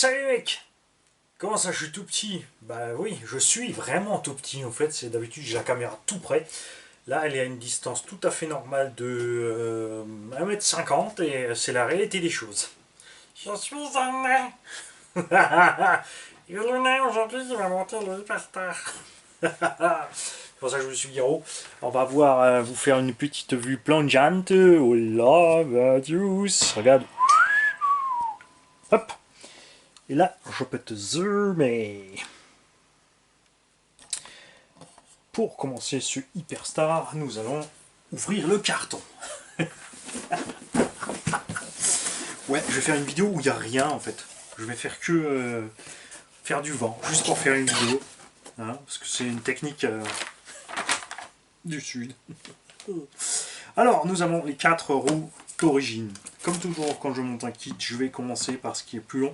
Salut mec! Comment ça, je suis tout petit? Bah oui, je suis vraiment tout petit en fait, c'est d'habitude j'ai la caméra tout près. Là, elle est à une distance tout à fait normale de 1,50 m et c'est la réalité des choses. Je suis un nain! Et le nain aujourd'hui il va monter le hyperstar. C'est pour ça que je me suis dit, oh, on va voir vous faire une petite vue plongeante au lava juice. Regarde. Hop! Et là, je peux te zoomer. Pour commencer ce Hyperstar, nous allons ouvrir le carton. Ouais, je vais faire une vidéo où il n'y a rien en fait. Je vais faire que faire du vent, juste pour faire une vidéo. Hein, parce que c'est une technique du sud. Alors, nous avons les 4 roues d'origine. Comme toujours, quand je monte un kit, je vais commencer par ce qui est plus long,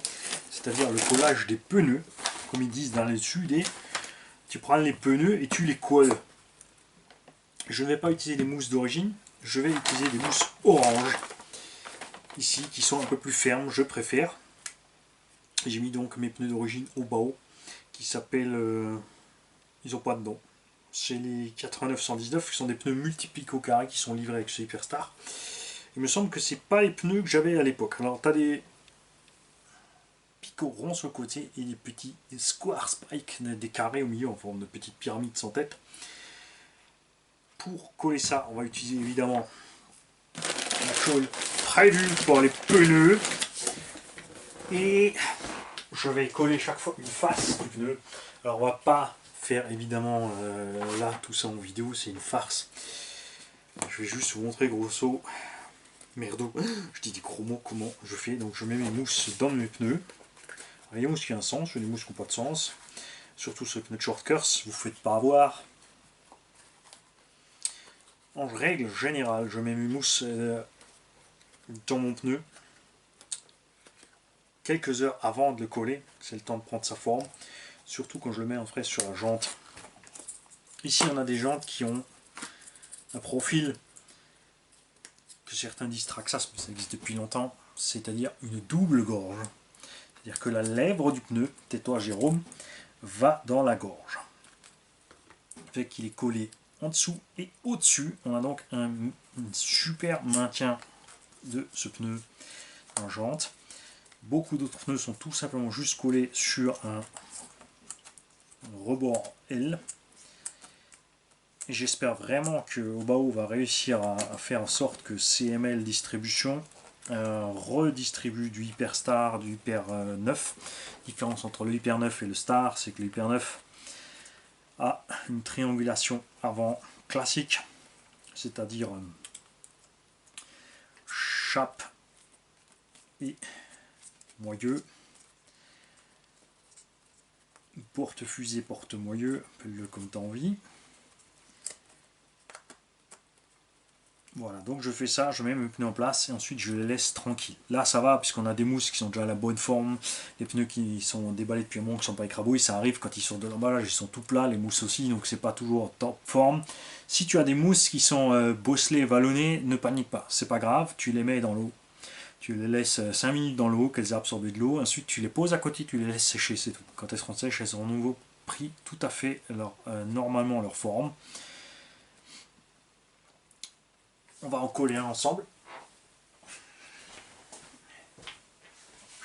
c'est-à-dire le collage des pneus. Comme ils disent dans les sud, tu prends les pneus et tu les colles. Je ne vais pas utiliser des mousses d'origine, je vais utiliser des mousses orange. Ici, qui sont un peu plus fermes, je préfère. J'ai mis donc mes pneus d'origine au Bao, qui s'appellent... ils n'ont pas de nom. C'est les 8919, qui sont des pneus multiplico carrés qui sont livrés avec ce Hyperstar. Il me semble que c'est pas les pneus que j'avais à l'époque. Alors, tu as des picots ronds sur le côté et des petits square spikes, des carrés au milieu en forme de petites pyramides sans tête. Pour coller ça, on va utiliser évidemment la colle prévue pour les pneus. Et je vais coller chaque fois une face du pneu. Alors on va pas faire évidemment là tout ça en vidéo, c'est une farce. Je vais juste vous montrer grosso merdo. Je dis des gros mots comment je fais. Donc je mets mes mousses dans mes pneus. Alors, il y a des mousses qui ont un sens, il y a des mousses qui n'ont pas de sens. Surtout sur les pneus de short course, vous ne faites pas avoir. En règle générale, je mets mes mousses dans mon pneu quelques heures avant de le coller, c'est le temps de prendre sa forme, surtout quand je le mets en frais sur la jante. Ici on a des jantes qui ont un profil que certains disent Traxxas, mais ça existe depuis longtemps, c'est-à-dire une double gorge. C'est-à-dire que la lèvre du pneu, tais-toi Jérôme, va dans la gorge. Fait qu'il est collé en dessous et au-dessus. On a donc un super maintien de ce pneu en jante. Beaucoup d'autres pneus sont tout simplement juste collés sur un rebord L. Et j'espère vraiment que Obao va réussir à faire en sorte que CML Distribution redistribue du Hyperstar, du Hyper 9. La différence entre le Hyper 9 et le Star, c'est que le Hyper 9 a une triangulation avant classique, c'est-à-dire chape et moyeu, porte-fusée, porte-moyeu, appelle-le comme tu as envie. Voilà, donc je fais ça, je mets mes pneus en place et ensuite je les laisse tranquilles. Là ça va puisqu'on a des mousses qui sont déjà à la bonne forme, des pneus qui sont déballés depuis un moment, qui ne sont pas écrabouillés, ça arrive quand ils sortent de l'emballage, ils sont tout plats, les mousses aussi, donc c'est pas toujours top forme. Si tu as des mousses qui sont bosselées, vallonnées, ne panique pas, c'est pas grave, tu les mets dans l'eau. Tu les laisses 5 minutes dans l'eau, qu'elles aient absorbé de l'eau, ensuite tu les poses à côté, tu les laisses sécher, c'est tout. Quand elles seront sèches, elles auront nouveau pris tout à fait normalement leur forme. On va en coller un ensemble.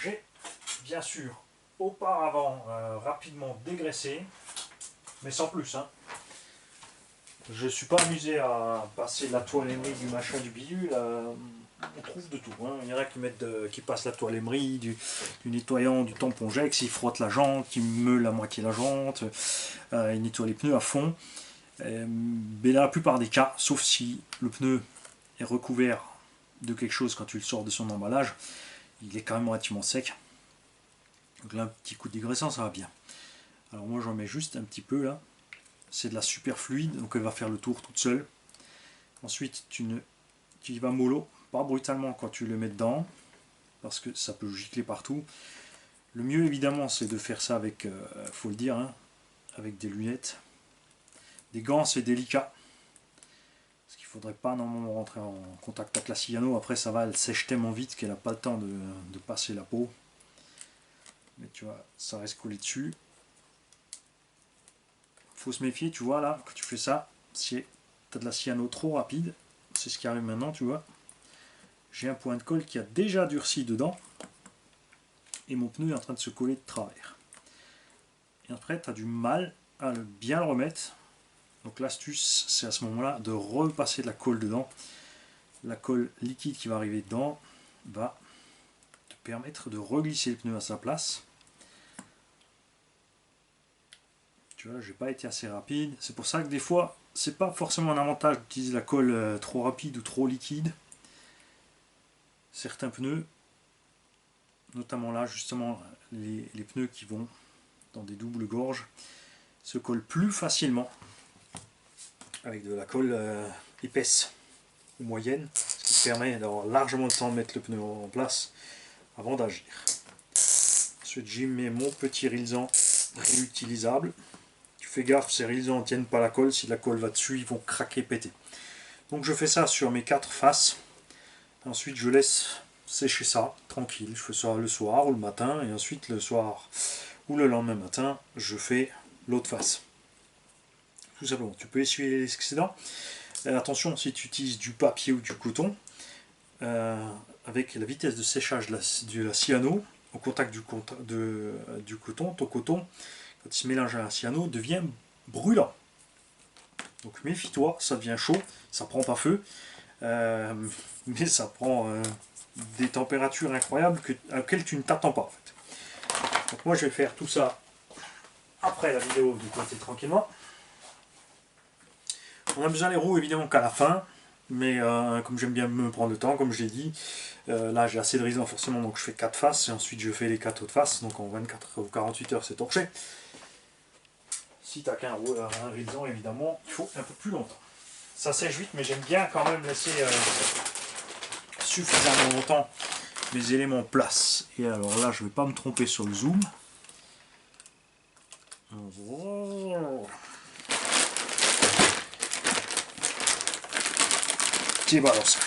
J'ai bien sûr auparavant rapidement dégraissé, mais sans plus. Hein. Je ne suis pas amusé à passer la toile émerie du machin du bidule. On trouve de tout. Hein. Il y en a qui passent la toile émerie, du nettoyant, du tampon Jex, ils frottent la jante, ils meulent la moitié de la jante, ils nettoient les pneus à fond. Mais dans la plupart des cas, sauf si le pneu est recouvert de quelque chose quand tu le sors de son emballage, il est quand même relativement sec. Donc là, un petit coup de dégraissant, ça va bien. Alors moi, j'en mets juste un petit peu là. C'est de la super fluide, donc elle va faire le tour toute seule. Ensuite, tu y vas mollo, pas brutalement quand tu le mets dedans, parce que ça peut gicler partout. Le mieux, évidemment, c'est de faire ça avec, faut le dire, hein, avec des lunettes. Des gants, c'est délicat. Parce qu'il ne faudrait pas normalement rentrer en contact avec la Cigano. Après, ça va, elle sèche tellement vite qu'elle n'a pas le temps de passer la peau. tu vois, ça reste collé dessus. Faut se méfier, tu vois, là, quand tu fais ça, si tu as de la cyano trop rapide, c'est ce qui arrive maintenant, tu vois. J'ai un point de colle qui a déjà durci dedans, et mon pneu est en train de se coller de travers. Et après, tu as du mal à bien le remettre. Donc l'astuce, c'est à ce moment-là de repasser de la colle dedans. La colle liquide qui va arriver dedans va te permettre de reglisser le pneu à sa place. Tu vois, j'ai pas été assez rapide. C'est pour ça que des fois, c'est pas forcément un avantage d'utiliser la colle trop rapide ou trop liquide. Certains pneus, notamment là, justement, les pneus qui vont dans des doubles gorges, se collent plus facilement avec de la colle épaisse ou moyenne, ce qui permet d'avoir largement le temps de mettre le pneu en place avant d'agir. Ensuite, j'y mets mon petit rilsan réutilisable. Tu fais gaffe, ces rilsans ne tiennent pas la colle. Si la colle va dessus, ils vont craquer, péter. Donc je fais ça sur mes 4 faces. Ensuite, je laisse sécher ça tranquille. Je fais ça le soir ou le matin. Et ensuite, le soir ou le lendemain matin, je fais l'autre face. Tout simplement. Tu peux essuyer l'excédent. Attention, si tu utilises du papier ou du coton, avec la vitesse de séchage de la cyano, au contact du coton, ton coton, quand il se mélange à la cyano, devient brûlant. Donc méfie-toi, ça devient chaud, ça prend pas feu, mais ça prend des températures incroyables auxquelles tu ne t'attends pas en fait. Donc moi je vais faire tout ça après la vidéo du côté tranquillement. On a besoin des roues évidemment qu'à la fin, mais comme j'aime bien me prendre le temps, comme je l'ai dit, là j'ai assez de rilsan forcément, donc je fais 4 faces et ensuite je fais les 4 autres faces, donc en 24 ou 48 heures c'est torché. Si tu n'as qu'un rilsan, évidemment, il faut un peu plus longtemps. Ça sèche vite, mais j'aime bien quand même laisser suffisamment longtemps mes éléments en place. Et alors là, je ne vais pas me tromper sur le zoom. Petit balance.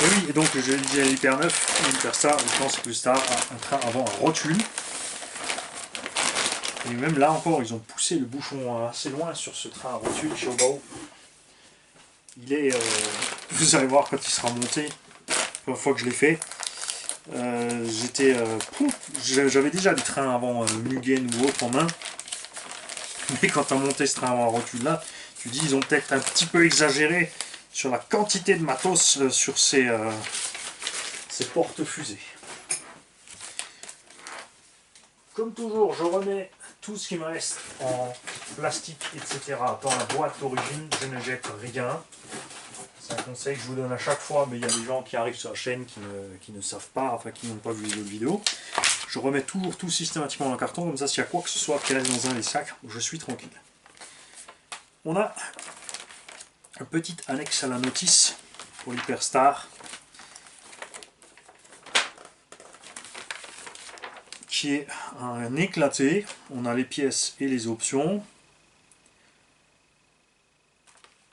Et oui, et donc je disais l'Hyper 9, l'Hyper Star, je pense plus tard, un train avant un rotule. Et même là encore, ils ont poussé le bouchon assez loin sur ce train à rotule chez Obao. Il est, vous allez voir quand il sera monté, la première fois que je l'ai fait, j'avais déjà des trains avant Mugen ou autre en main, mais quand tu as monté ce train avant rotule là, tu dis ils ont peut-être un petit peu exagéré sur la quantité de matos sur ces porte-fusées. Comme toujours, je remets tout ce qui me reste en plastique, etc. dans la boîte d'origine, je ne jette rien. C'est un conseil que je vous donne à chaque fois, mais il y a des gens qui arrivent sur la chaîne qui ne savent pas, enfin qui n'ont pas vu les autres vidéos. Je remets toujours tout systématiquement dans le carton, comme ça s'il y a quoi que ce soit qui reste dans un des sacs, je suis tranquille. On a un petit annexe à la notice pour l'Hyperstar, qui est un éclaté. On a les pièces et les options.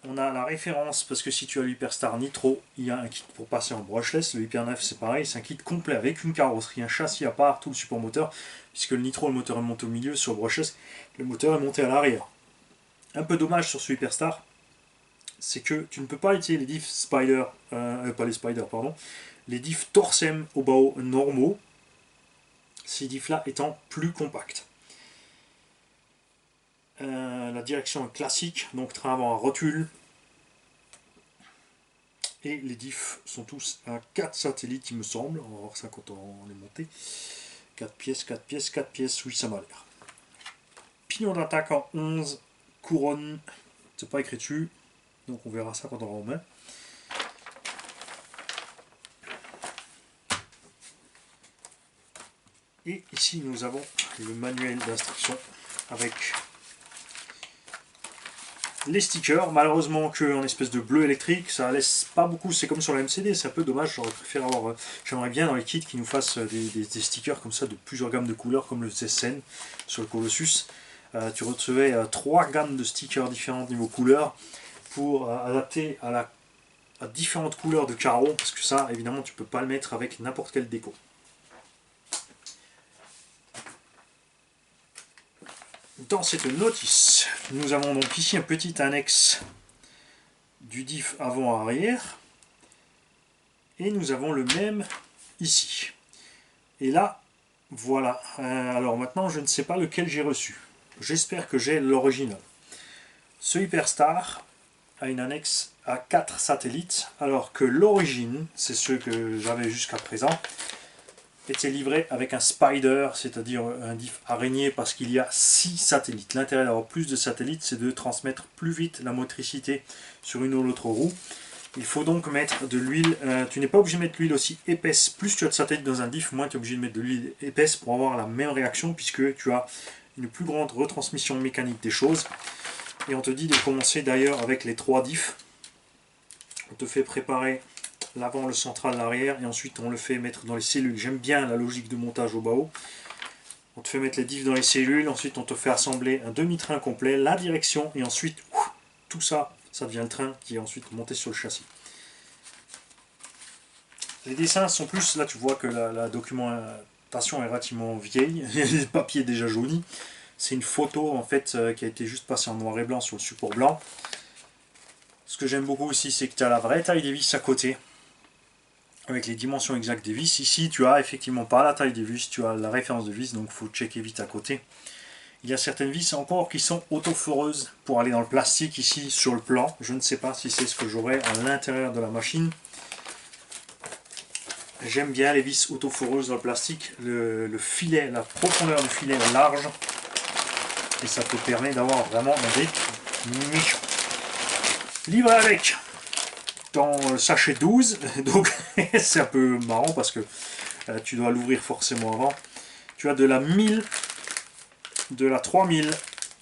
On a la référence, parce que si tu as l'Hyperstar Nitro, il y a un kit pour passer en brushless. Le Hyper 9 c'est pareil, c'est un kit complet avec une carrosserie, un châssis à part, tout le support moteur, puisque le Nitro, le moteur est monté au milieu, sur brushless, le moteur est monté à l'arrière. Un peu dommage sur ce Hyperstar, c'est que tu ne peux pas utiliser les diffs Spider, pas les Spider, pardon, les diffs Torsem Obao normaux, ces diffs là étant plus compacts. La direction est classique, donc train avant à rotule. Et les diffs sont tous à 4 satellites, il me semble. On va voir ça quand on les monte. 4 pièces, 4 pièces, 4 pièces, oui, ça m'a l'air. Pignon d'attaque en 11, couronne, c'est pas écrit dessus, donc on verra ça quand on remet. Et ici, nous avons le manuel d'instruction avec les stickers, malheureusement que en espèce de bleu électrique, ça laisse pas beaucoup, c'est comme sur la MCD, c'est un peu dommage, j'aurais préféré avoir, j'aimerais bien dans les kits qu'ils nous fassent des stickers comme ça de plusieurs gammes de couleurs comme le Zessen sur le Colossus. Tu recevais 3 gammes de stickers différentes niveau couleurs pour adapter à différentes couleurs de carreaux, parce que ça évidemment tu peux pas le mettre avec n'importe quelle déco. dans cette notice, nous avons donc ici un petit annexe du diff avant-arrière. Et nous avons le même ici. Et là, voilà. Alors maintenant, je ne sais pas lequel j'ai reçu. J'espère que j'ai l'original. Ce Hyperstar a une annexe à 4 satellites, alors que l'origine, c'est ce que j'avais jusqu'à présent, était livré avec un Spider, c'est-à-dire un diff araignée, parce qu'il y a 6 satellites. L'intérêt d'avoir plus de satellites, c'est de transmettre plus vite la motricité sur une ou l'autre roue. Il faut donc mettre de l'huile, tu n'es pas obligé de mettre l'huile aussi épaisse, plus tu as de satellites dans un diff, moins tu es obligé de mettre de l'huile épaisse pour avoir la même réaction, puisque tu as une plus grande retransmission mécanique des choses. Et on te dit de commencer d'ailleurs avec les 3 diffs. On te fait préparer l'avant, le central, l'arrière, et ensuite on le fait mettre dans les cellules. J'aime bien la logique de montage au bas-haut. On te fait mettre les diffs dans les cellules, ensuite on te fait assembler un demi-train complet, la direction, et ensuite tout ça, ça devient le train qui est ensuite monté sur le châssis. Les dessins sont plus, là tu vois que la documentation est relativement vieille, le papier est déjà jauni. C'est une photo en fait qui a été juste passée en noir et blanc sur le support blanc. Ce que j'aime beaucoup aussi, c'est que tu as la vraie taille des vis à côté, avec les dimensions exactes des vis. Ici tu as effectivement pas la taille des vis, tu as la référence de vis, donc il faut checker vite à côté. Il y a certaines vis encore qui sont autoforeuses pour aller dans le plastique ici sur le plan. Je ne sais pas si c'est ce que j'aurai à l'intérieur de la machine. J'aime bien les vis autoforeuses dans le plastique. Le filet, la profondeur du filet est large. Et ça te permet d'avoir vraiment un grip méchant. Livré avec dans le sachet 12. Donc c'est un peu marrant parce que tu dois l'ouvrir forcément avant. Tu as de la 1000, de la 3000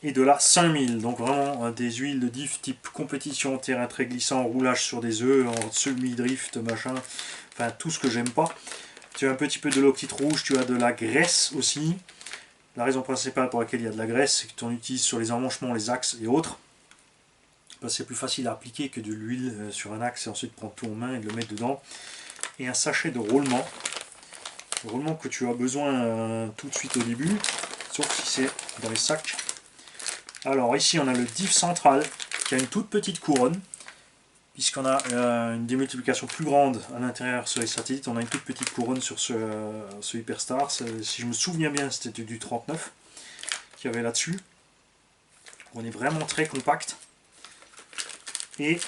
et de la 5000, donc vraiment des huiles de diff type compétition, terrain très glissant, roulage sur des œufs, en semi-drift, machin, enfin tout ce que j'aime pas. Tu as un petit peu de l'octite rouge, tu as de la graisse aussi. La raison principale pour laquelle il y a de la graisse, c'est que tu en utilises sur les emmanchements, les axes et autres. C'est plus facile à appliquer que de l'huile sur un axe et ensuite prendre tout en main et de le mettre dedans. Et un sachet de roulement. Le roulement que tu as besoin tout de suite au début, sauf si c'est dans les sacs. Alors ici on a le diff central qui a une toute petite couronne, puisqu'on a une démultiplication plus grande à l'intérieur sur les satellites. On a une toute petite couronne sur ce Hyperstar. Si je me souviens bien, c'était du 39 qu'il y avait là-dessus. On est vraiment très compact. Et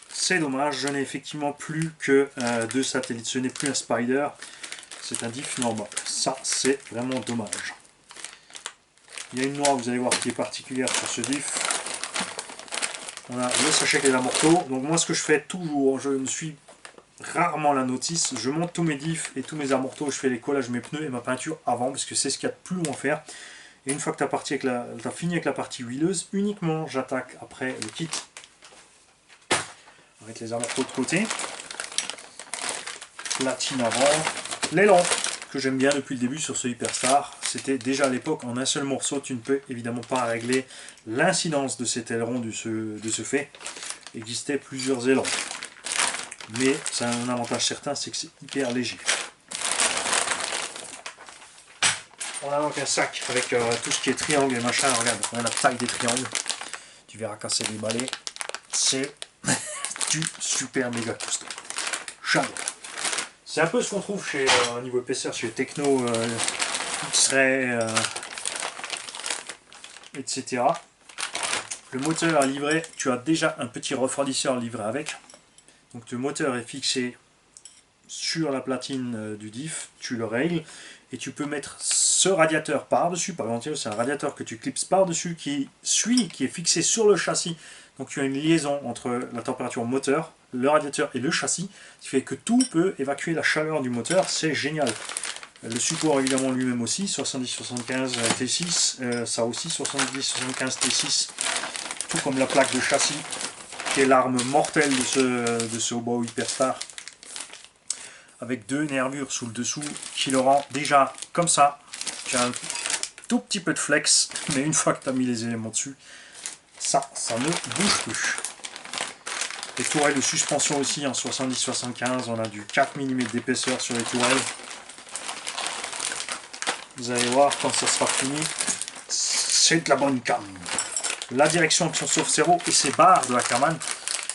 c'est dommage, je n'ai effectivement plus que 2 satellites. Ce n'est plus un Spider, c'est un diff normal. Ça, c'est vraiment dommage. Il y a une noix, vous allez voir, qui est particulière sur ce diff. On a le sachet avec les amortos. Donc moi, ce que je fais toujours, je ne suis rarement la notice. Je monte tous mes diffs et tous mes amortos. Je fais les collages de mes pneus et ma peinture avant, parce que c'est ce qu'il y a de plus long à faire. Et une fois que tu as fini avec la partie huileuse, uniquement j'attaque après le kit. Avec les amortos de côté. Platine avant. L'élan que j'aime bien depuis le début sur ce Hyperstar, c'était déjà à l'époque en un seul morceau. Tu ne peux évidemment pas régler l'incidence de cet aileron de ce fait. Il existait plusieurs élans, mais c'est un avantage certain, c'est que c'est hyper léger. On a donc un sac avec tout ce qui est triangle et machin. Regarde, on a la taille des triangles, tu verras quand c'est déballé, c'est du super méga costaud. J'adore. C'est un peu ce qu'on trouve chez niveau épaisseur chez Techno, X-Ray, etc. Le moteur est livré, tu as déjà un petit refroidisseur livré avec. Donc le moteur est fixé sur la platine du diff, tu le règles et tu peux mettre ce radiateur par-dessus. Par exemple, c'est un radiateur que tu clipses par-dessus qui est fixé sur le châssis. Donc tu as une liaison entre la température moteur, le radiateur et le châssis, ce qui fait que tout peut évacuer la chaleur du moteur, c'est génial. Le support évidemment lui-même aussi, 70-75 T6, ça aussi 70-75 T6, tout comme la plaque de châssis, qui est l'arme mortelle de ce Hobo Hyperstar, avec 2 nervures sous le dessous, qui le rend déjà comme ça. Tu as un tout petit peu de flex, mais une fois que tu as mis les éléments dessus, ça ne bouge plus. Les tourelles de suspension aussi en 70-75, on a du 4 mm d'épaisseur sur les tourelles. Vous allez voir quand ça sera fini, c'est de la bonne cam. La direction action sauf 0 et ces barres de la Karmann,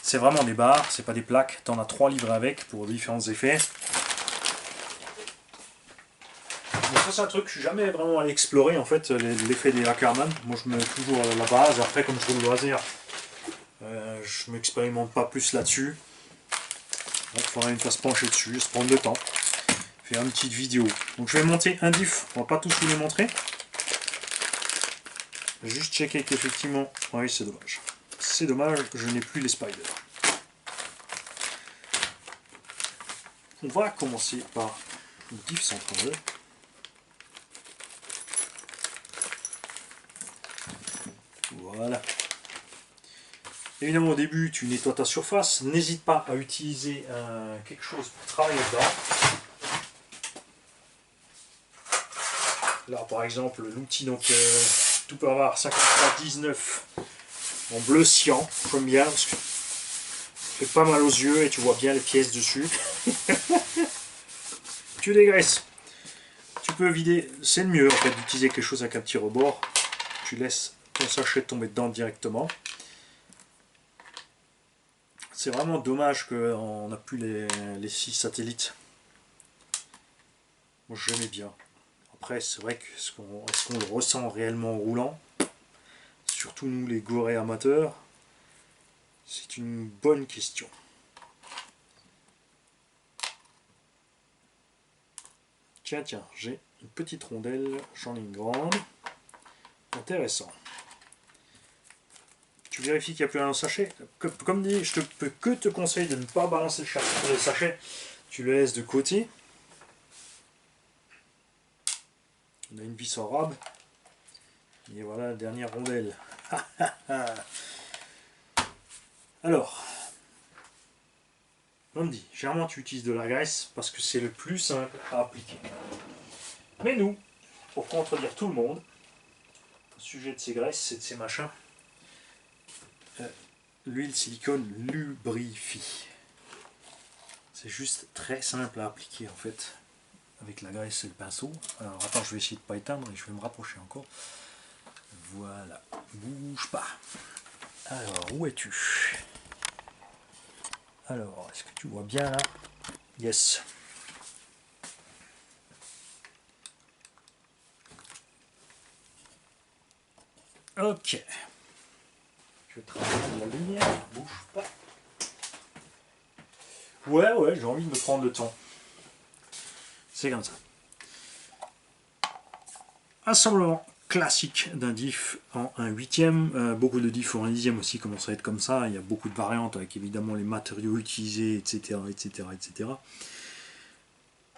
c'est vraiment des barres, c'est pas des plaques. Tu en as 3 livrés avec pour différents effets. Donc ça c'est un truc que je suis jamais vraiment allé explorer en fait, l'effet des Ackerman. Moi je mets toujours la base, après comme je roule le loisir, je m'expérimente pas plus là-dessus. Il faudra une fois se pencher dessus, se prendre le temps, faire une petite vidéo. Donc je vais monter un diff, on va pas tous vous les montrer. Juste checker qu'effectivement, oui c'est dommage. C'est dommage, je n'ai plus les spiders. On va commencer par le diff central. Voilà. Évidemment au début tu nettoies ta surface, n'hésite pas à utiliser quelque chose pour travailler dedans. Là par exemple l'outil donc tout peut avoir 5319 en bleu cyan, j'aime bien parce que ça fait pas mal aux yeux et tu vois bien les pièces dessus. Tu dégraisses. Tu peux vider, c'est le mieux en fait d'utiliser quelque chose avec un petit rebord. Tu laisses ton sachet tomber dedans directement. C'est vraiment dommage qu'on n'a plus les 6 satellites. Moi j'aimais bien. Après c'est vrai que est-ce qu'on le ressent réellement en roulant? Surtout nous les gorés amateurs. C'est une bonne question. Tiens, j'ai une petite rondelle, j'en ai une grande. Intéressant. Tu vérifies qu'il n'y a plus rien dans le sachet. Comme dit, je ne peux que te conseiller de ne pas balancer le sachet. Tu le laisses de côté. On a une vis en rab. Et voilà la dernière rondelle. Alors, on dit, généralement tu utilises de la graisse parce que c'est le plus simple à appliquer. Mais nous, pour contredire tout le monde, au sujet de ces graisses et de ces machins, l'huile silicone lubrifie. C'est juste très simple à appliquer en fait, avec la graisse et le pinceau. Alors attends, je vais essayer de ne pas éteindre et je vais me rapprocher encore. Voilà, bouge pas. Alors, où es-tu? Alors, est-ce que tu vois bien là? Yes. Ok. Je traverse la lumière, bouge pas. Ouais, j'ai envie de me prendre le temps. C'est comme ça. Assemblement classique d'un diff en 1/8. Beaucoup de diffs en 1/10 aussi commencent à être comme ça. Il y a beaucoup de variantes avec évidemment les matériaux utilisés, etc. etc., etc.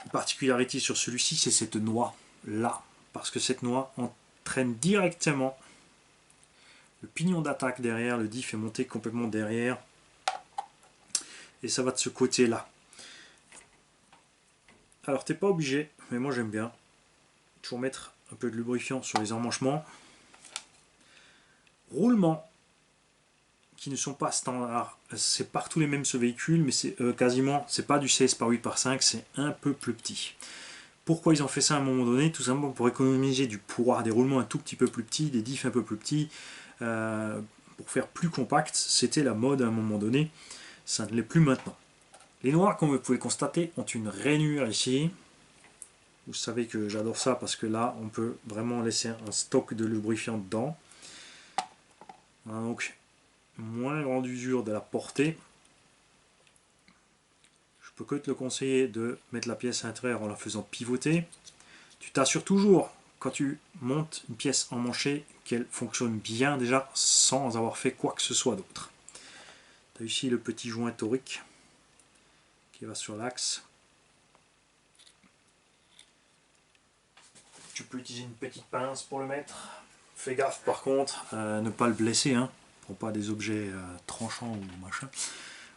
Une particularité sur celui-ci, c'est cette noix là. Parce que cette noix entraîne directement le pignon d'attaque derrière. Le diff est monté complètement derrière. Et ça va de ce côté là. Alors t'es pas obligé, mais moi j'aime bien toujours mettre un peu de lubrifiant sur les emmanchements. Roulements qui ne sont pas standards, c'est partout les mêmes ce véhicule, mais c'est quasiment, c'est pas du 16 par 8 par 5, c'est un peu plus petit. Pourquoi ils ont fait ça à un moment donné? Tout simplement pour économiser du poids, des roulements un tout petit peu plus petits, des diffs un peu plus petits, pour faire plus compact. C'était la mode à un moment donné, ça ne l'est plus maintenant. Les noirs, comme vous pouvez constater, ont une rainure ici. Vous savez que j'adore ça parce que là, on peut vraiment laisser un stock de lubrifiant dedans. Voilà, donc, moins grande usure de la portée. Je peux que te le conseiller de mettre la pièce à l'intérieur en la faisant pivoter. Tu t'assures toujours, quand tu montes une pièce emmanchée, qu'elle fonctionne bien déjà, sans avoir fait quoi que ce soit d'autre. Tu as ici le petit joint torique qui va sur l'axe. Tu peux utiliser une petite pince pour le mettre. Fais gaffe par contre, ne pas le blesser, hein. Prends pas des objets tranchants ou machin.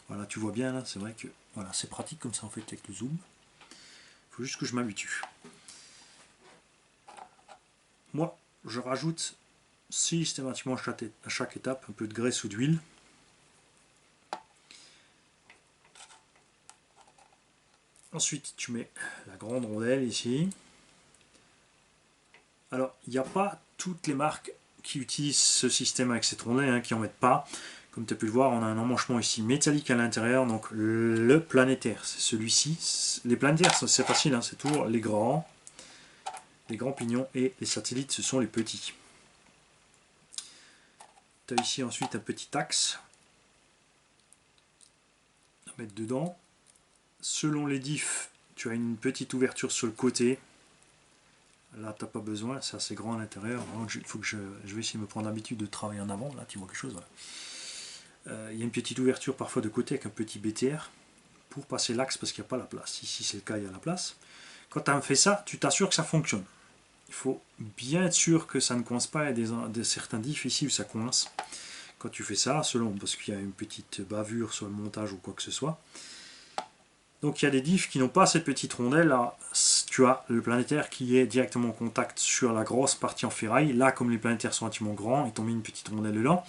Voilà, tu vois bien là, c'est vrai que voilà, c'est pratique comme ça en fait avec le zoom. Il faut juste que je m'habitue. Moi, je rajoute systématiquement à chaque étape un peu de graisse ou d'huile. Ensuite, tu mets la grande rondelle ici. Alors, il n'y a pas toutes les marques qui utilisent ce système avec cette rondelle, hein, qui n'en mettent pas. Comme tu as pu le voir, on a un emmanchement ici métallique à l'intérieur, donc le planétaire, c'est celui-ci. Les planétaires, c'est facile, hein, c'est toujours les grands pignons, et les satellites, ce sont les petits. Tu as ici ensuite un petit axe à mettre dedans. Selon les diffs, tu as une petite ouverture sur le côté. Là, tu n'as pas besoin, c'est assez grand à l'intérieur. Il faut que je vais essayer de me prendre l'habitude de travailler en avant. Là, tu vois quelque chose. Voilà. Il y a une petite ouverture parfois de côté avec un petit BTR pour passer l'axe parce qu'il n'y a pas la place. Ici, c'est le cas, il y a la place. Quand tu as fait ça, tu t'assures que ça fonctionne. Il faut bien être sûr que ça ne coince pas. Il y a certains diffs ici où ça coince. Quand tu fais ça, selon, parce qu'il y a une petite bavure sur le montage ou quoi que ce soit. Donc il y a des diffs qui n'ont pas cette petite rondelle. Là, tu as le planétaire qui est directement en contact sur la grosse partie en ferraille. Là, comme les planétaires sont relativement grands, ils t'ont mis une petite rondelle dedans.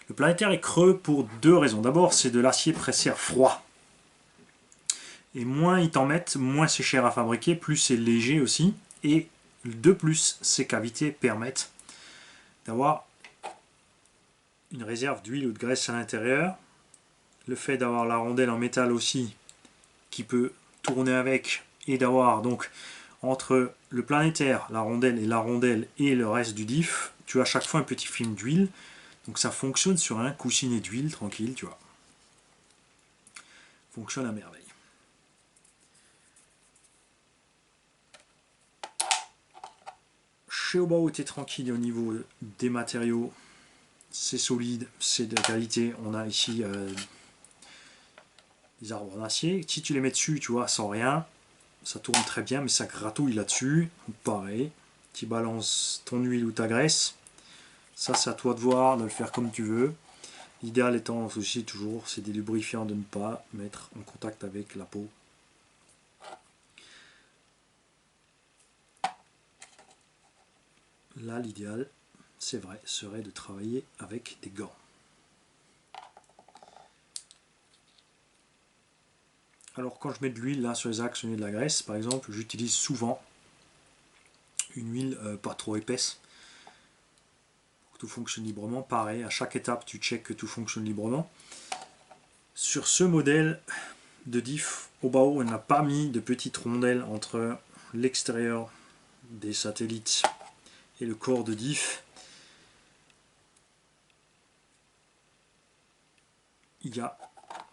Le planétaire est creux pour deux raisons. D'abord, c'est de l'acier pressé à froid. Et moins ils t'en mettent, moins c'est cher à fabriquer, plus c'est léger aussi. Et de plus, ces cavités permettent d'avoir une réserve d'huile ou de graisse à l'intérieur. Le fait d'avoir la rondelle en métal aussi, qui peut tourner avec, et d'avoir donc entre le planétaire, la rondelle et le reste du diff, tu as à chaque fois un petit film d'huile. Donc ça fonctionne sur un coussinet d'huile tranquille, tu vois. Fonctionne à merveille. Chez Obao, tu es tranquille au niveau des matériaux. C'est solide, c'est de qualité. On a ici des arbres en acier. Si tu les mets dessus, tu vois, sans rien, ça tourne très bien, mais ça gratouille là-dessus. Pareil, tu balances ton huile ou ta graisse. Ça, c'est à toi de voir, de le faire comme tu veux. L'idéal étant aussi toujours, c'est des lubrifiants de ne pas mettre en contact avec la peau. Là, l'idéal, c'est vrai, serait de travailler avec des gants. Alors quand je mets de l'huile là sur les axes, de la graisse par exemple, j'utilise souvent une huile pas trop épaisse pour que tout fonctionne librement. Pareil, à chaque étape tu checkes que tout fonctionne librement. Sur ce modèle de diff, Obao n'a pas mis de petites rondelles entre l'extérieur des satellites et le corps de diff. Il y a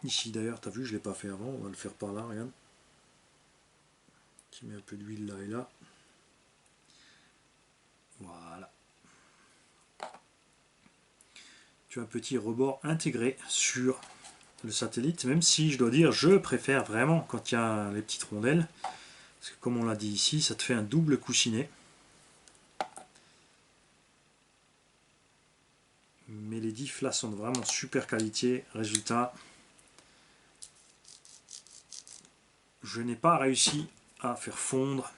ici d'ailleurs, tu as vu, je ne l'ai pas fait avant, on va le faire par là, regarde. Qui met un peu d'huile là et là. Voilà. Tu as un petit rebord intégré sur le satellite, même si je dois dire, je préfère vraiment quand il y a les petites rondelles, parce que comme on l'a dit ici, ça te fait un double coussinet. Mais les diffs là sont de vraiment super qualité. Résultat, je n'ai pas réussi à faire fondre.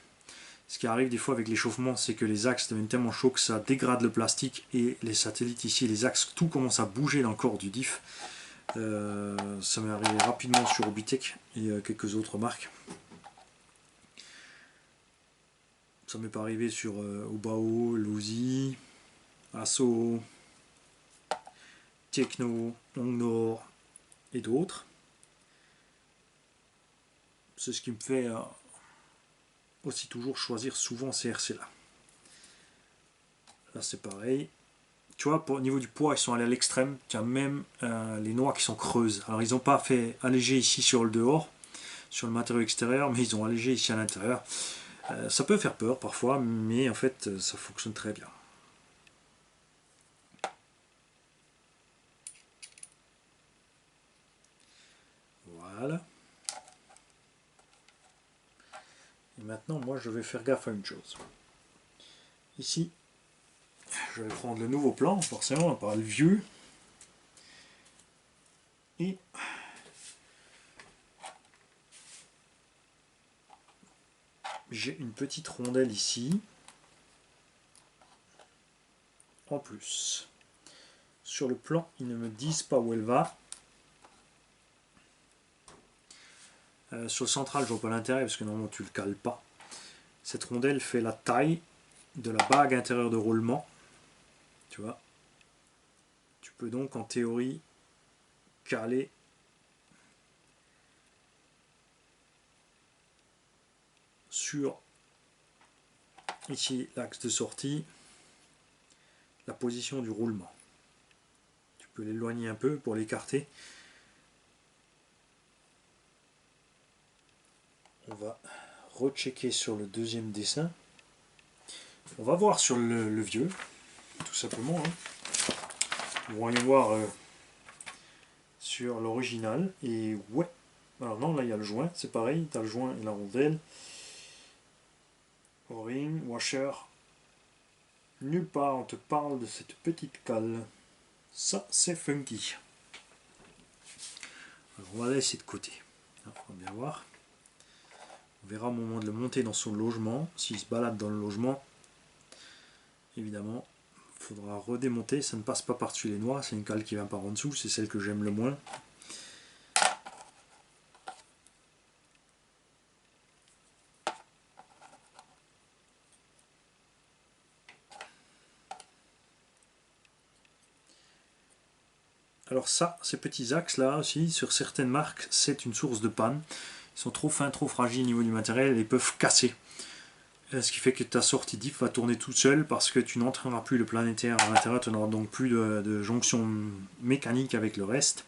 Ce qui arrive des fois avec l'échauffement, c'est que les axes deviennent tellement chauds que ça dégrade le plastique, et les satellites ici, les axes, tout commence à bouger dans le corps du diff. Ça m'est arrivé rapidement sur Obitech et quelques autres marques. Ça m'est pas arrivé sur Obao, Lozi, Asso, Techno, Longnor et d'autres. C'est ce qui me fait aussi toujours choisir souvent ces RC là. Là c'est pareil. Tu vois, au niveau du poids, ils sont allés à l'extrême. Tu as même les noix qui sont creuses. Alors ils n'ont pas fait alléger ici sur le dehors, sur le matériau extérieur, mais ils ont allégé ici à l'intérieur. Ça peut faire peur parfois, mais en fait ça fonctionne très bien. Voilà. Et maintenant, moi, je vais faire gaffe à une chose. Ici, je vais prendre le nouveau plan, forcément, pas le vieux. Et j'ai une petite rondelle ici. En plus. Sur le plan, ils ne me disent pas où elle va. Sur le central, je vois pas l'intérêt parce que normalement tu le cales pas. Cette rondelle fait la taille de la bague intérieure de roulement. Tu vois, tu peux donc en théorie caler sur ici l'axe de sortie la position du roulement. Tu peux l'éloigner un peu pour l'écarter. On va rechecker sur le deuxième dessin. On va voir sur le vieux, tout simplement. Hein. Voyons voir sur l'original. Et ouais, alors non, là il y a le joint, c'est pareil, tu as le joint et la rondelle. O-ring, washer. Nulle part on te parle de cette petite cale. Ça, c'est funky. Alors, on va la laisser de côté. On va bien voir. On verra au moment de le monter dans son logement. S'il se balade dans le logement, évidemment, il faudra redémonter. Ça ne passe pas par-dessus les noix. C'est une cale qui vient par en dessous. C'est celle que j'aime le moins. Alors ça, ces petits axes là aussi, sur certaines marques, c'est une source de panne. Ils sont trop fins, trop fragiles au niveau du matériel et peuvent casser. Ce qui fait que ta sortie diff va tourner toute seule parce que tu n'entreras plus le planétaire à l'intérieur, tu n'auras donc plus de jonction mécanique avec le reste.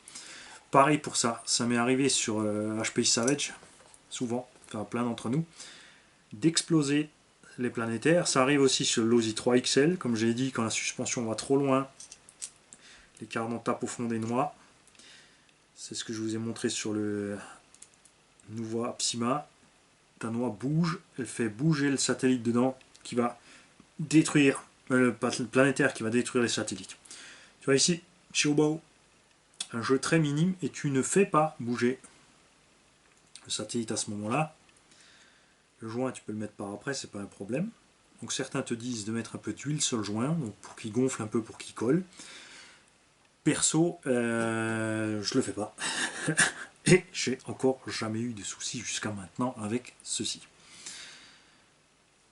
Pareil pour ça, ça m'est arrivé sur HPI Savage, souvent, enfin plein d'entre nous, d'exploser les planétaires. Ça arrive aussi sur l'Osi 3XL, comme j'ai dit, quand la suspension va trop loin, les cardans tapent au fond des noix. C'est ce que je vous ai montré sur le nouveau Psyma. Ta noix bouge, elle fait bouger le satellite dedans qui va détruire le planétaire qui va détruire les satellites. Tu vois ici, Chiobao, un jeu très minime et tu ne fais pas bouger le satellite à ce moment-là. Le joint, tu peux le mettre par après, c'est pas un problème. Donc certains te disent de mettre un peu d'huile sur le joint, donc pour qu'il gonfle un peu, pour qu'il colle. Perso, je le fais pas. Et j'ai encore jamais eu de soucis jusqu'à maintenant avec ceci.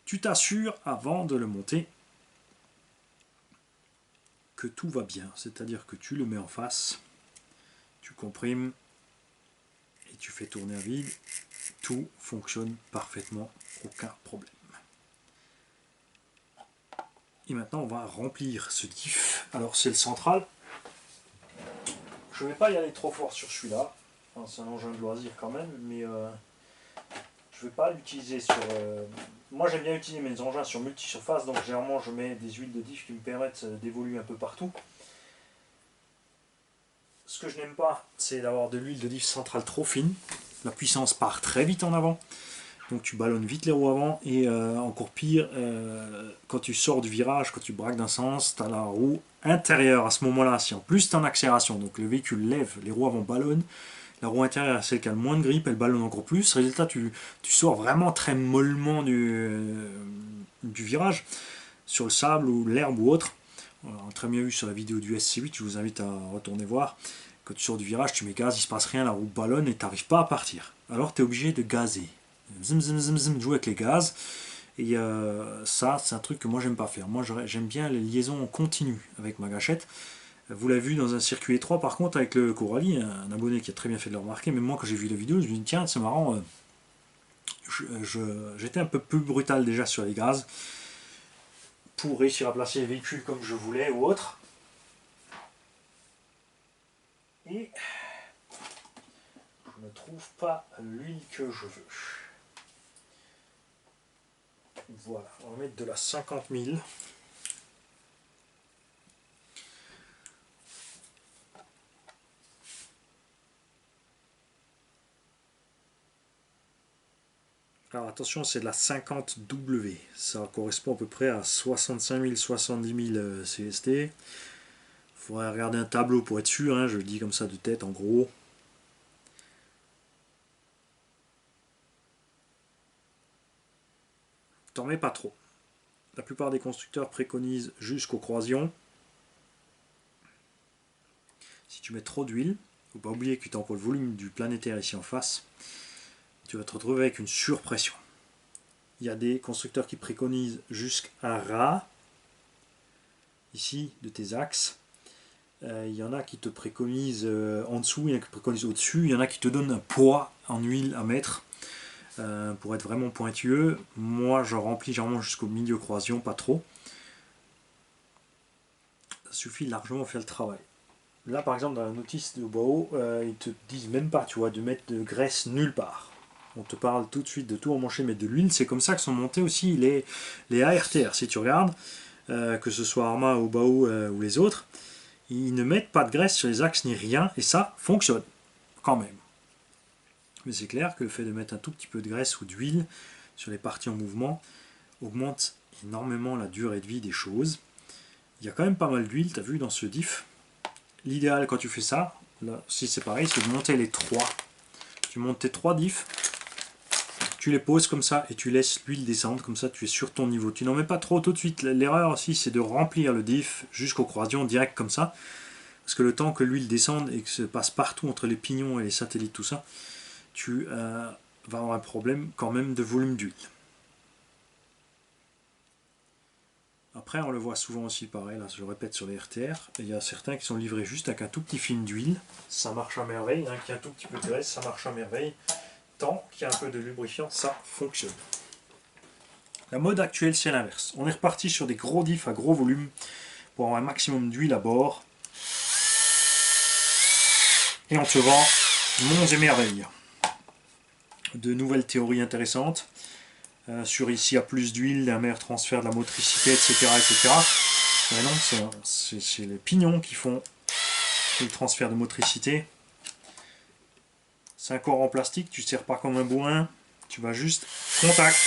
Tu t'assures avant de le monter que tout va bien, c'est-à-dire que tu le mets en face, tu comprimes et tu fais tourner à vide, tout fonctionne parfaitement, aucun problème. Et maintenant on va remplir ce diff. Alors c'est le central. Je ne vais pas y aller trop fort sur celui-là, enfin, c'est un engin de loisir quand même, mais je ne vais pas l'utiliser sur... Moi j'aime bien utiliser mes engins sur multi-surface, donc généralement je mets des huiles de diff qui me permettent d'évoluer un peu partout. Ce que je n'aime pas, c'est d'avoir de l'huile de diff centrale trop fine. La puissance part très vite en avant, donc tu ballonnes vite les roues avant, et encore pire, quand tu sors du virage, quand tu braques d'un sens, tu as la roue intérieure à ce moment-là. Si en plus tu es en accélération, donc le véhicule lève, les roues avant ballonnent, la roue intérieure, celle qui a le moins de grippe, elle ballonne encore plus. Résultat, tu sors vraiment très mollement du virage, sur le sable ou l'herbe ou autre. On a très bien vu sur la vidéo du SC8, je vous invite à retourner voir. Quand tu sors du virage, tu mets gaz, il ne se passe rien, la roue ballonne et tu n'arrives pas à partir. Alors tu es obligé de gazer. Zim, zim, zim, zim, jouer avec les gaz. Et ça, c'est un truc que moi j'aime pas faire. Moi j'aime bien les liaisons en continu avec ma gâchette. Vous l'avez vu dans un circuit étroit, par contre, avec le Coralie, un abonné qui a très bien fait de le remarquer, mais moi quand j'ai vu la vidéo, je me suis dit, tiens, c'est marrant, j'étais un peu plus brutal déjà sur les gaz, pour réussir à placer les véhicules comme je voulais ou autre. Et je ne trouve pas l'huile que je veux. Voilà, on va mettre de la 50 000. Alors attention, c'est de la 50W, ça correspond à peu près à 65 000, 70 000 CST. Il faudrait regarder un tableau pour être sûr, hein, je le dis comme ça de tête en gros. T'en mets pas trop. La plupart des constructeurs préconisent jusqu'aux croisillons. Si tu mets trop d'huile, il ne faut pas oublier que tu as encore le volume du planétaire ici en face, tu vas te retrouver avec une surpression. Il y a des constructeurs qui préconisent jusqu'à ras, ici, de tes axes. Il y en a qui te préconisent en dessous, il y en a qui te préconisent au-dessus, il y en a qui te donnent un poids en huile à mettre pour être vraiment pointueux. Moi, je remplis généralement jusqu'au milieu croisillon, pas trop. Ça suffit largement pour faire le travail. Là, par exemple, dans la notice de Bao, ils te disent même pas, tu vois, de mettre de graisse nulle part. On te parle tout de suite de tout emmancher, mettre de l'huile. C'est comme ça que sont montés aussi les ARTR. Si tu regardes, que ce soit Arma ou Bao ou les autres, ils ne mettent pas de graisse sur les axes ni rien, et ça fonctionne quand même. Mais c'est clair que le fait de mettre un tout petit peu de graisse ou d'huile sur les parties en mouvement augmente énormément la durée de vie des choses. Il y a quand même pas mal d'huile, tu as vu, dans ce diff. L'idéal quand tu fais ça, là, si c'est pareil, c'est de monter les trois. Tu montes tes 3 diffs, tu les poses comme ça et tu laisses l'huile descendre, comme ça tu es sur ton niveau. Tu n'en mets pas trop tout de suite. L'erreur aussi, c'est de remplir le diff jusqu'au croisillon direct comme ça. Parce que le temps que l'huile descende et que se passe partout entre les pignons et les satellites, tout ça, tu vas avoir un problème quand même de volume d'huile. Après, on le voit souvent aussi pareil, là je le répète sur les RTR, il y a certains qui sont livrés juste avec un tout petit film d'huile, ça marche à merveille, hein, qui a un tout petit peu de graisse, ça marche à merveille, tant qu'il y a un peu de lubrifiant, ça fonctionne. La mode actuelle, c'est l'inverse. On est reparti sur des gros diffs à gros volume pour avoir un maximum d'huile à bord. Et on te vend monts et merveilles. De nouvelles théories intéressantes. Sur ici, il y a plus d'huile, un meilleur transfert de la motricité, etc. etc. Mais non, c'est les pignons qui font le transfert de motricité. C'est un corps en plastique, tu ne serres pas comme un bourrin, tu vas juste contact.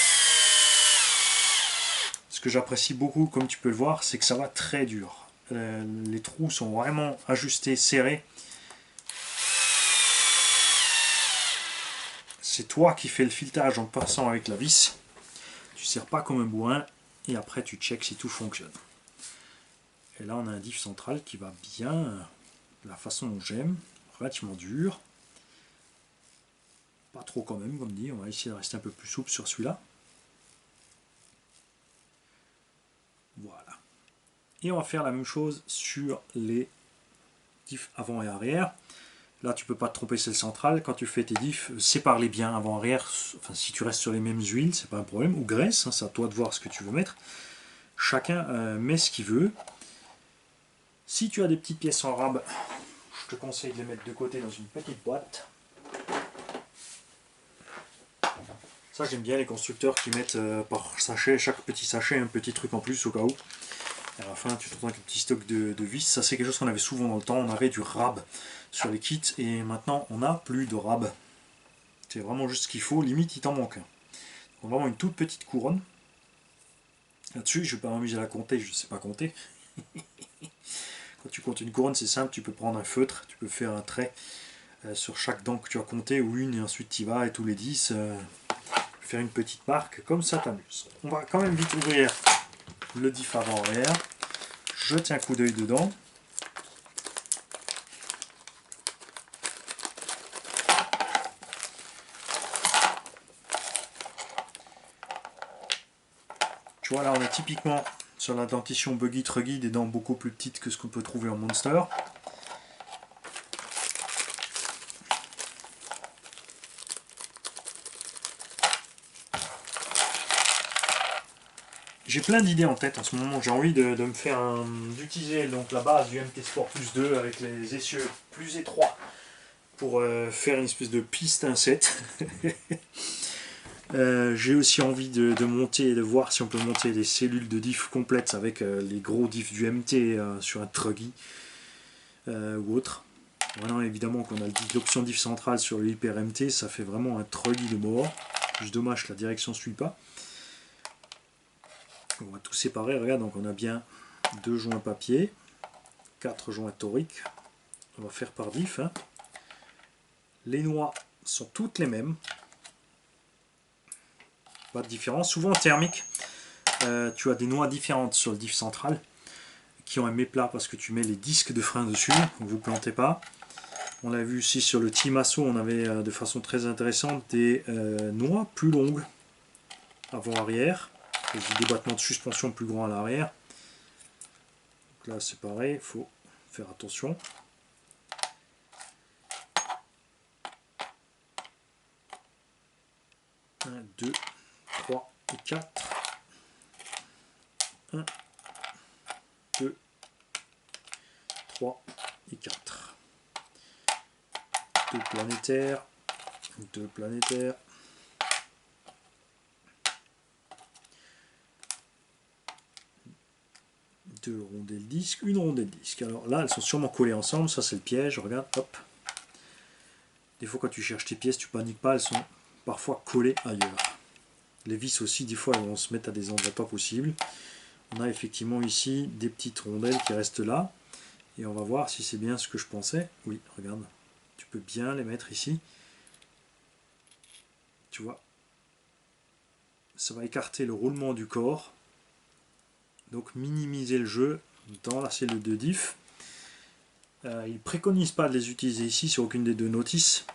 Ce que j'apprécie beaucoup, comme tu peux le voir, c'est que ça va très dur. Les trous sont vraiment ajustés, serrés. C'est toi qui fais le filetage en passant avec la vis. Tu ne serres pas comme un bourrin et après tu checks si tout fonctionne. Et là on a un diff central qui va bien, la façon dont j'aime, relativement dur. Pas trop quand même, comme dit, on va essayer de rester un peu plus souple sur celui-là. Voilà. Et on va faire la même chose sur les diffs avant et arrière. Là, tu peux pas te tromper, c'est le central. Quand tu fais tes diffs, sépare-les bien avant-arrière. Enfin, si tu restes sur les mêmes huiles, c'est pas un problème. Ou graisse, hein, c'est à toi de voir ce que tu veux mettre. Chacun met ce qu'il veut. Si tu as des petites pièces en rab, je te conseille de les mettre de côté dans une petite boîte. Ça, j'aime bien les constructeurs qui mettent par sachet, chaque petit sachet, un petit truc en plus au cas où. À la fin, tu te retrouves avec un petit stock de vis. Ça, c'est quelque chose qu'on avait souvent dans le temps. On avait du rab sur les kits et maintenant, on n'a plus de rab. C'est vraiment juste ce qu'il faut. Limite, il t'en manque un. Donc, vraiment une toute petite couronne. Là-dessus, je ne vais pas m'amuser à la compter. Je ne sais pas compter. Quand tu comptes une couronne, c'est simple. Tu peux prendre un feutre. Tu peux faire un trait sur chaque dent que tu as compté ou une et ensuite tu y vas et tous les 10. Faire une petite marque. Comme ça, t'amuses. On va quand même vite ouvrir le diff avant-arrière. Jetez un coup d'œil dedans. Tu vois là on est typiquement sur la dentition Buggy Truggy, des dents beaucoup plus petites que ce qu'on peut trouver en Monster. J'ai plein d'idées en tête en ce moment, j'ai envie de me faire d'utiliser donc la base du MT Sport Plus 2 avec les essieux plus étroits pour faire une espèce de piste inset. J'ai aussi envie de monter et de voir si on peut monter des cellules de diff complètes avec les gros diffs du MT sur un Truggy ou autre. Maintenant évidemment qu'on a l'option diff centrale sur le Hyper MT, ça fait vraiment un Truggy de mort. Juste dommage que la direction ne suit pas. On va tout séparer, regarde, donc on a bien 2 joints papier, 4 joints toriques, on va faire par diff. Hein. Les noix sont toutes les mêmes, pas de différence. Souvent en thermique, tu as des noix différentes sur le diff central, qui ont un méplat parce que tu mets les disques de frein dessus, donc vous ne plantez pas. On l'a vu aussi sur le Timasso, on avait de façon très intéressante des noix plus longues. avant-arrière, du débattement de suspension plus grand à l'arrière. Donc là c'est pareil, il faut faire attention. Un, 2, 3 et 4. 1, 2, 3 et 4. 2 planétaires, 2 planétaires. Deux rondelles disques, une rondelle disque. Alors là, elles sont sûrement collées ensemble, ça c'est le piège, regarde, hop. Des fois quand tu cherches tes pièces, tu paniques pas, elles sont parfois collées ailleurs. Les vis aussi, des fois, elles vont se mettre à des endroits pas possibles. On a effectivement ici des petites rondelles qui restent là. Et on va voir si c'est bien ce que je pensais. Oui, regarde, tu peux bien les mettre ici. Tu vois, ça va écarter le roulement du corps. Donc minimiser le jeu dans la cellule de diff. Il ne préconise pas de les utiliser ici sur aucune des deux notices.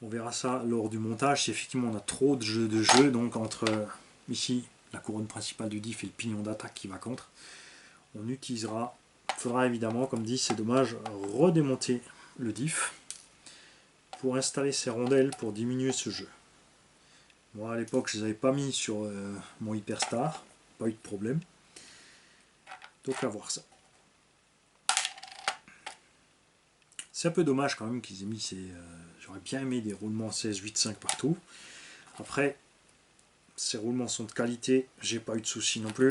On verra ça lors du montage, si effectivement on a trop de jeu, donc entre ici la couronne principale du diff et le pignon d'attaque qui va contre. On utilisera, il faudra évidemment, comme dit, c'est dommage, redémonter le diff pour installer ces rondelles pour diminuer ce jeu. Moi à l'époque je ne les avais pas mis sur mon Hyperstar, pas eu de problème. Donc à voir ça. C'est un peu dommage quand même qu'ils aient mis ces... J'aurais bien aimé des roulements 16-8-5 partout. Après, ces roulements sont de qualité, j'ai pas eu de soucis non plus.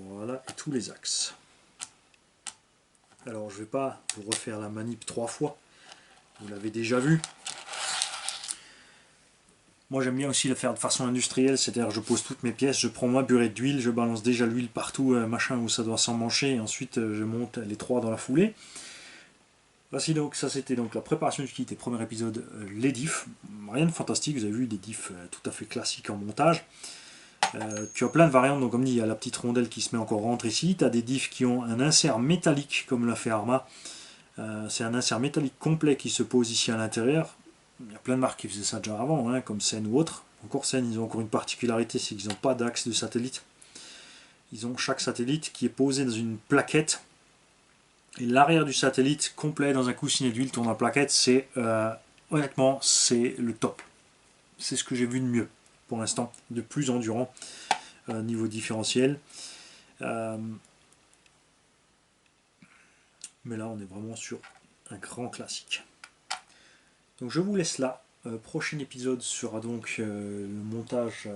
Voilà, et tous les axes. Alors je vais pas vous refaire la manip 3 fois, vous l'avez déjà vu. Moi j'aime bien aussi le faire de façon industrielle, c'est-à-dire je pose toutes mes pièces, je prends ma burette d'huile, je balance déjà l'huile partout, machin où ça doit s'emmancher, et ensuite je monte les 3 dans la foulée. Voici donc, ça c'était donc la préparation du kit et premier épisode, les diffs. Rien de fantastique, vous avez vu des diffs tout à fait classiques en montage. Tu as plein de variantes, donc comme dit, il y a la petite rondelle qui se met encore rentre ici. Tu as des diffs qui ont un insert métallique, comme l'a fait Arma. C'est un insert métallique complet qui se pose ici à l'intérieur. Il y a plein de marques qui faisaient ça déjà avant, hein, comme Sen ou autre. Encore Sen, ils ont encore une particularité, c'est qu'ils n'ont pas d'axe de satellite. Ils ont chaque satellite qui est posé dans une plaquette. Et l'arrière du satellite complet dans un coussinet d'huile tourne en plaquette, c'est honnêtement c'est le top. C'est ce que j'ai vu de mieux pour l'instant, de plus endurant niveau différentiel. Mais là on est vraiment sur un grand classique. Donc je vous laisse là. Prochain épisode sera donc le montage,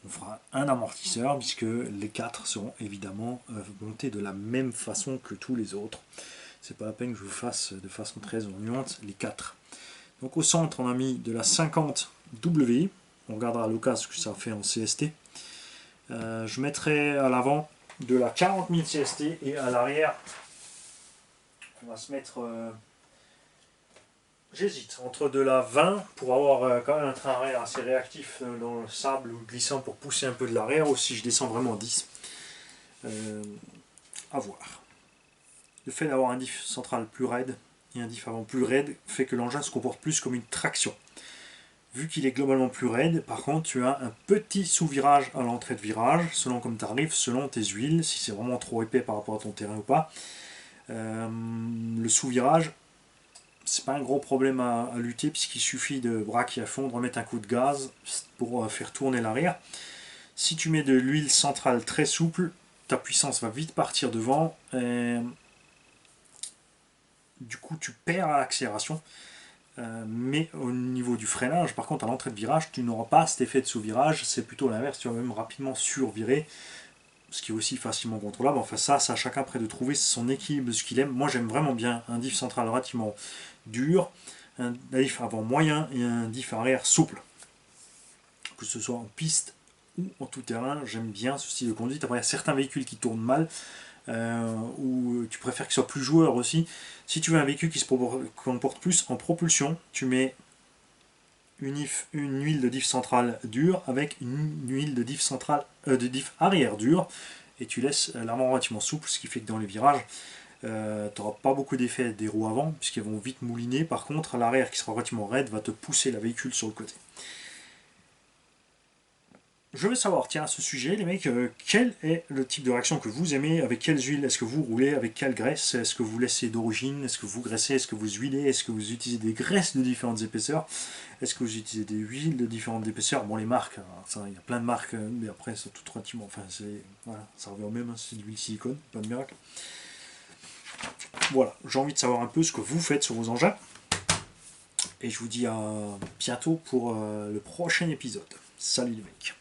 on fera un amortisseur puisque les 4 seront évidemment montés de la même façon que tous les autres. C'est pas la peine que je vous fasse de façon très ennuyante les 4. Donc au centre on a mis de la 50W, on regardera à l'occasion ce que ça fait en CST. Je mettrai à l'avant de la 40 000 CST et à l'arrière on va se mettre... J'hésite entre de la 20 pour avoir quand même un train arrière assez réactif dans le sable ou glissant pour pousser un peu de l'arrière, ou si je descends vraiment à 10. À voir. Le fait d'avoir un diff central plus raide et un diff avant plus raide fait que l'engin se comporte plus comme une traction. Vu qu'il est globalement plus raide, par contre tu as un petit sous-virage à l'entrée de virage, selon comme tu arrives, selon tes huiles, si c'est vraiment trop épais par rapport à ton terrain ou pas. Le sous-virage, c'est pas un gros problème à lutter puisqu'il suffit de braquer à fond, de remettre un coup de gaz pour faire tourner l'arrière. Si tu mets de l'huile centrale très souple, ta puissance va vite partir devant et du coup tu perds à l'accélération. Mais au niveau du freinage, par contre à l'entrée de virage, tu n'auras pas cet effet de sous-virage, c'est plutôt l'inverse, tu vas même rapidement survirer, ce qui est aussi facilement contrôlable. Enfin ça, c'est à chacun après de trouver son équilibre de ce qu'il aime. Moi j'aime vraiment bien un diff central relativement dur, un diff avant moyen et un diff arrière souple. Que ce soit en piste ou en tout terrain, j'aime bien ce style de conduite. Après il y a certains véhicules qui tournent mal, ou tu préfères qu'il soit plus joueur aussi. Si tu veux un véhicule qui se comporte plus en propulsion, tu mets une huile de diff centrale dure avec une huile de diff centrale de diff arrière dure et tu laisses l'avant relativement souple, ce qui fait que dans les virages Tu n'auras pas beaucoup d'effet des roues avant, puisqu'elles vont vite mouliner. Par contre, l'arrière qui sera relativement raide va te pousser la véhicule sur le côté. Je veux savoir, tiens, à ce sujet, les mecs, quel est le type de réaction que vous aimez? Avec quelles huiles est-ce que vous roulez? Avec quelle graisse? Est-ce que vous laissez d'origine? Est-ce que vous graissez? Est-ce que vous huilez? Est-ce que vous utilisez des graisses de différentes épaisseurs? Est-ce que vous utilisez des huiles de différentes épaisseurs? Bon, les marques, ça, il y a plein de marques, mais après, c'est tout relativement. Enfin, voilà, ça revient au même, hein, c'est de l'huile silicone, pas de miracle. Voilà, j'ai envie de savoir un peu ce que vous faites sur vos engins. Et je vous dis à bientôt pour le prochain épisode. Salut les mecs.